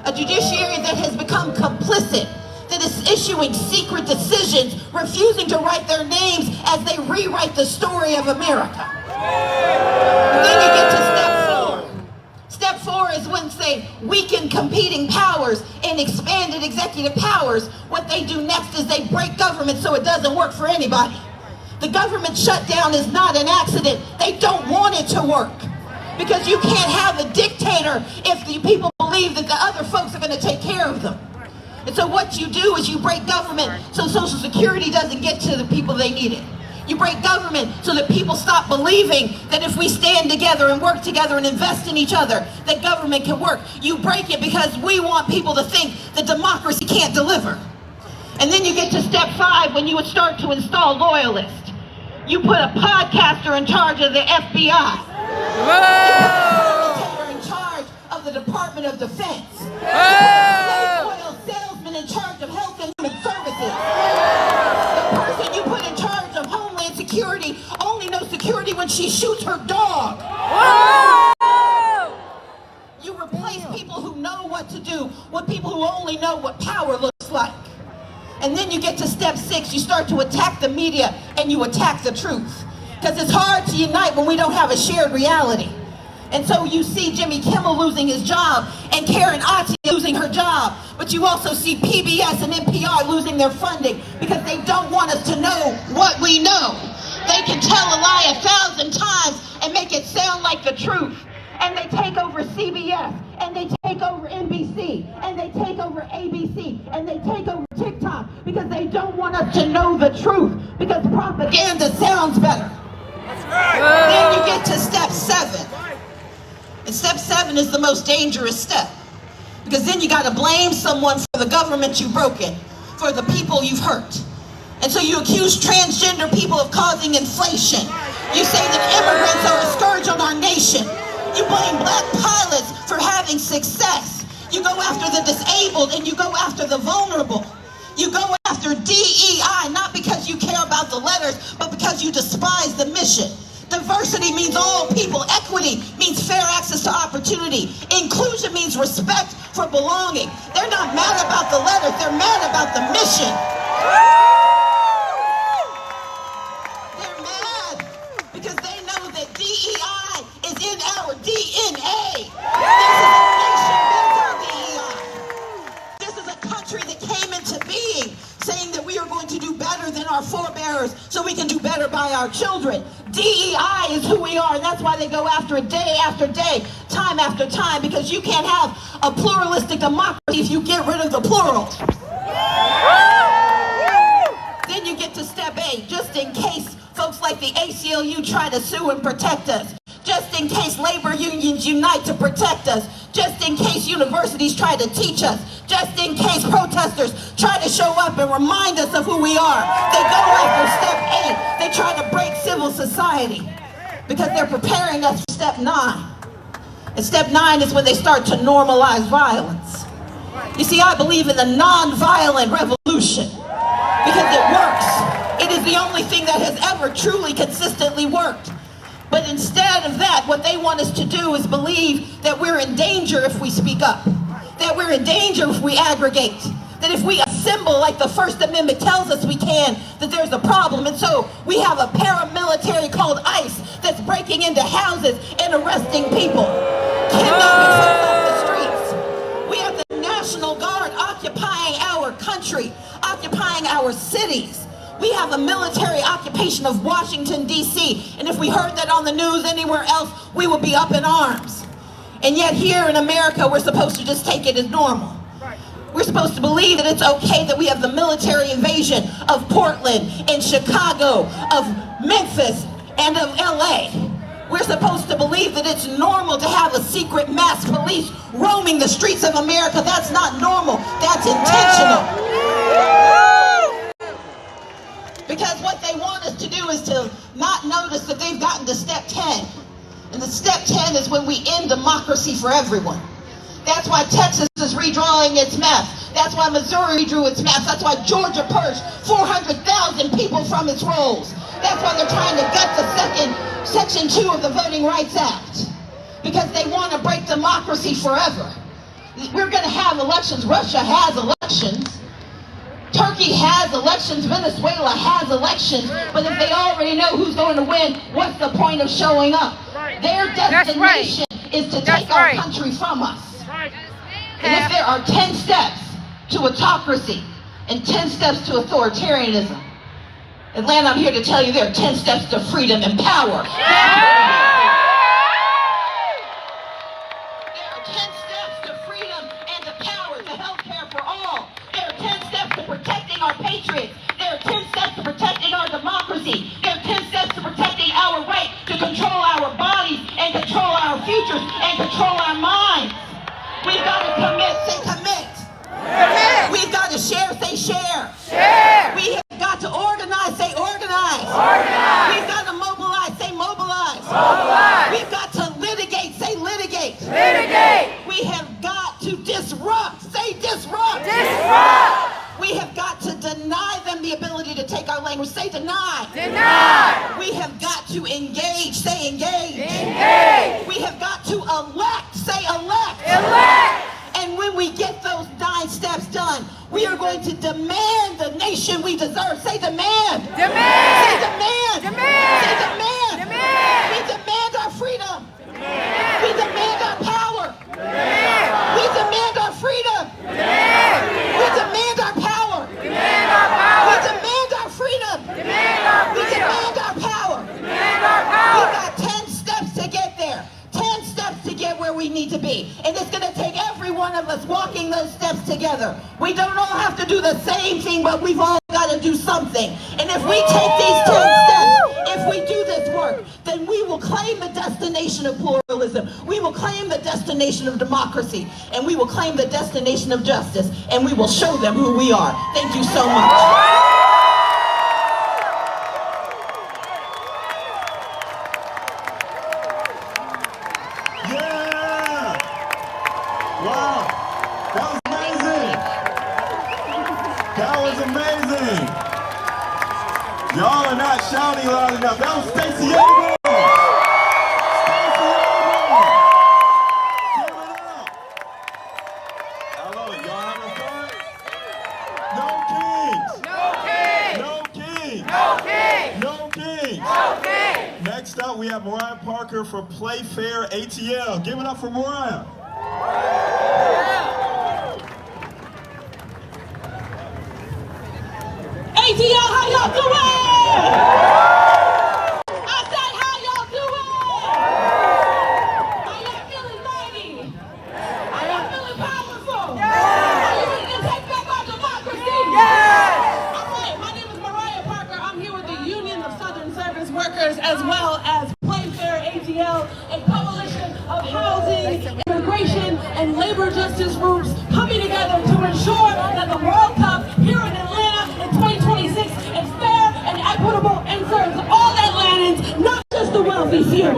that has become complicit, that is issuing secret decisions, refusing to write their names as they rewrite the story of America. And then you get to step 4. Step 4 is once they weaken competing powers and expanded executive powers, what they do next is they break government so it doesn't work for anybody. The government shutdown is not an accident. They don't want it to work. Because you can't have a dictator if the people believe that the other folks are going to take care of them. And so what you do is you break government so Social Security doesn't get to the people they need it. You break government so that people stop believing that if we stand together and work together and invest in each other, that government can work. You break it because we want people to think that democracy can't deliver. And then you get to step 5 when you would start to install loyalists. You put a podcaster in charge of the FBI. You put a commentator in charge of the Department of Defense. You put a oil salesman in charge of Health and Human Services. The person you put in charge of Homeland Security only knows security when she shoots her dog. You replace people who know what to do with people who only know what power looks like. And then you get to step 6, you start to attack the media and you attack the truth. Because it's hard to unite when we don't have a shared reality. And so you see Jimmy Kimmel losing his job and Karen Otte losing her job. But you also see PBS and NPR losing their funding because they don't want us to know what we know. They can tell a lie 1,000 times and make it sound like the truth. And they take over CBS, and they take over NBC, and they take over ABC, and they take over TikTok because they don't want us to know the truth because propaganda sounds better. That's right. Then you get to step 7. And step 7 is the most dangerous step because then you got to blame someone for the government you've broken, for the people you've hurt. And so you accuse transgender people of causing inflation. You say that immigrants are a scourge on our nation. You blame black pilots for having success. You go after the disabled and you go after the vulnerable. You go after DEI, not because you care about the letters, but because you despise the mission. Diversity means all people. Equity means fair access to opportunity. Inclusion means respect for belonging. They're not mad about the letters, they're mad about the mission. They're mad because they know that DEI is in our DNA. This is a nation built on DEI. This is a country country that came into being saying that we are going to do better than our forebears so we can do better by our children. DEI is who we are, and that's why they go after it day after day, time after time, because you can't have a pluralistic democracy if you get rid of the plural. Then you get to step 8, just in case folks like the ACLU try to sue and protect us. Just in case labor unions unite to protect us. Just in case universities try to teach us. Just in case protesters try to show up and remind us of who we are. They go after step 8. They try to break civil society because they're preparing us for step 9. And step 9 is when they start to normalize violence. You see, I believe in the non-violent revolution because it works. It is the only thing that has ever truly consistently worked. But instead of that, what they want us to do is believe that we're in danger if we speak up, that we're in danger if we aggregate, that if we assemble like the First Amendment tells us we can, that there's a problem. And so we have a paramilitary called ICE that's breaking into houses and arresting people, kidnapping folks off the streets. We have the National Guard occupying our country, occupying our cities. We have a military occupation of Washington, D.C., and if we heard that on the news anywhere else, we would be up in arms. And yet here in America, we're supposed to just take it as normal. We're supposed to believe that it's okay that we have the military invasion of Portland and Chicago, of Memphis, and of L.A. We're supposed to believe that it's normal to have a secret mass police roaming the streets of America. That's not normal. That's intentional. Because what they want us to do is to not notice that they've gotten to step 10. And the step 10 is when we end democracy for everyone. That's why Texas is redrawing its map. That's why Missouri drew its map. That's why Georgia purged 400,000 people from its rolls. That's why they're trying to gut the Section 2 of the Voting Rights Act. Because they want to break democracy forever. We're going to have elections. Russia has elections. Turkey has elections, Venezuela has elections, but if they already know who's going to win, what's the point of showing up? Their destination is to take our country from us. And if there are 10 steps to autocracy and 10 steps to authoritarianism, Atlanta, I'm here to tell you there are 10 steps to freedom and power. There are 10 steps to freedom and to power, to health care for all. There are 10 steps to protecting our patriots. There are 10 steps to protecting our democracy. There are 10 steps to protecting our right to control our bodies and control our futures and control our minds. We've got to commit, say commit. Commit. We've got to share, say share. Share. We have got to organize, say organize. Organize. We've got to mobilize, say mobilize. Mobilize. We've got to litigate, say litigate. Litigate. We have got to disrupt, say disrupt. Disrupt. We have got to deny them the ability to take our language. Say deny. Deny. We have got to engage. Say engage. Engage. We have got to elect. Say elect. Elect. And when we get those 9 steps done, we are going to demand the nation we deserve. Say demand. Demand. Say demand. Demand. Say demand. Demand. We demand our freedom. Demand. We demand our power. Demand. We demand our freedom. Demand. We demand our power. Demand our power. We demand our freedom. Demand our freedom. We demand our power. Demand our power. We've got 10 steps to get there. 10 steps to get where we need to be. And it's going to take every one of us walking those steps together. We don't all have to do the same thing, but we've all got to do something. And if we take these 10 steps, if we do this work, then we will claim the destination of pluralism. We will claim the destination of democracy. And we will claim the destination of justice. And we will show them who we are. Thank you so much. Y'all are not shouting loud enough. That was Stacey Abrams. Stacey Abrams. Give it up. I love it. Y'all having fun? No kings. No kings. No kings. No kings. No kings. Next up, we have Mariah Parker for Playfair ATL. Give it up for Mariah. ATL, how y'all doing? I said, how y'all doing? Are y'all feeling mighty? Are y'all feeling powerful? Are you ready to take back our democracy? All right, my name is Mariah Parker. I'm here with the Union of Southern Service Workers as well as Playfair ATL, a coalition of housing, immigration, and labor justice groups coming together to ensure that the World Cup here in Atlanta in 2026 is fair and equitable and serves all Atlantans, not just the wealthy few.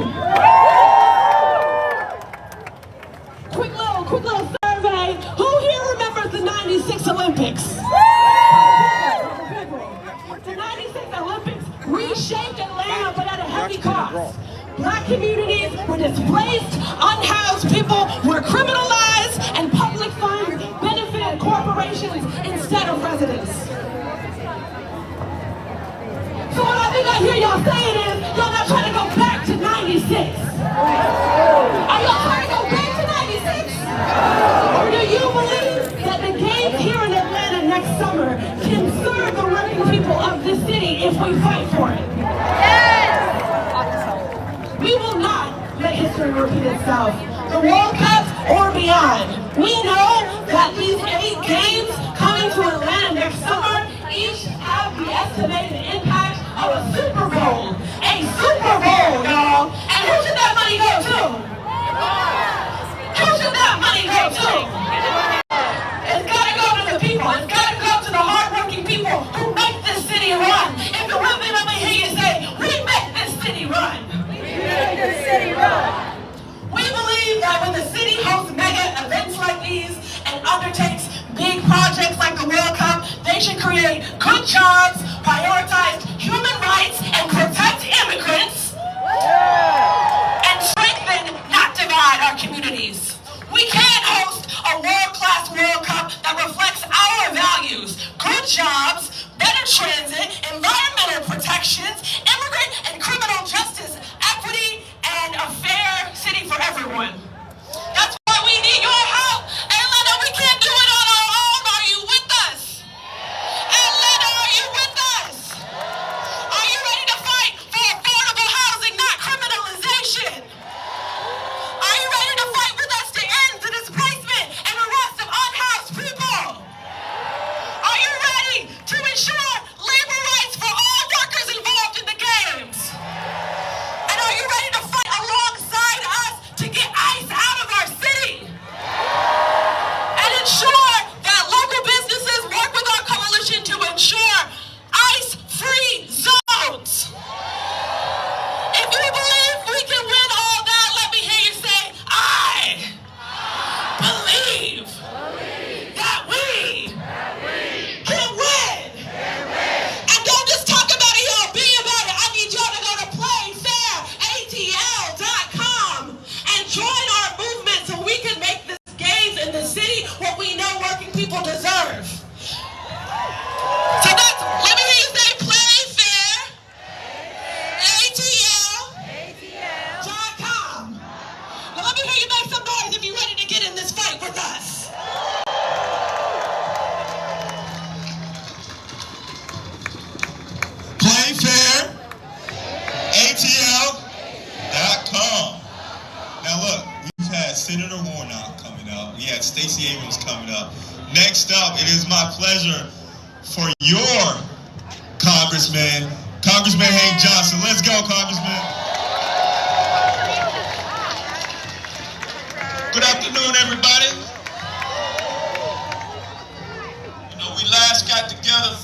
Quick little survey. Who here remembers the 96 Olympics? The 96 Olympics reshaped Atlanta, but at a heavy cost. Black communities were displaced, unhoused people were criminalized, and public funds benefited corporations instead of residents. So what I think I hear y'all saying is, y'all not trying to go back to 96. Are y'all trying to go back to 96? Do you believe that the games here in Atlanta next summer can serve the working people of this city if we fight for it? We will not let history repeat itself. The World Cup or beyond. We know that these 8 games coming to Atlanta next summer each have the estimated impact of a Super Bowl. A Super Bowl, y'all. And who should that money go to? Who should that money go to? It's gotta go to the people. It's gotta go to the hardworking people who make this city run. If you're with me, let me hear you say, we make this city run. We believe that when the city hosts mega events like these and undertakes big projects like the World Cup, they should create good jobs, prioritize human rights, and protect immigrants, and strengthen, not divide our communities. We can't host a world-class World Cup that reflects our values: good jobs, better transit, environmental protections, immigrant and criminal justice, equity, and a fair city for everyone. That's why we need your help. Atlanta, we can't do it on our own. Are you with us? Atlanta, are you with us? Are you ready to fight for affordable housing, not criminalization? Are you ready to fight with us to end the displacement and arrest of unhoused people? Are you ready to ensure labor rights for all workers involved in the games? And are you ready to fight alongside us to get ICE out of our city? And ensure that local businesses work with our coalition to ensure ICE-free zones. If you believe we can win all that, let me hear you say, I believe that we can win. And don't just talk about it, y'all. Be about it. I need y'all to go to playfairatl.com and join our movement so we can make this games in the city what we know working people deserve. So that's, let me hear you say playfairatl.com. Now let me hear you make some noise if you're ready to get in this fight with us. PlayFairATL.com. Now look, we've had Senator Warnock coming up. We had Stacey Abrams coming up. Next up, it is my pleasure for your Congressman Hank Johnson. Let's go, Congressman. Good afternoon, everybody. You know, we last got together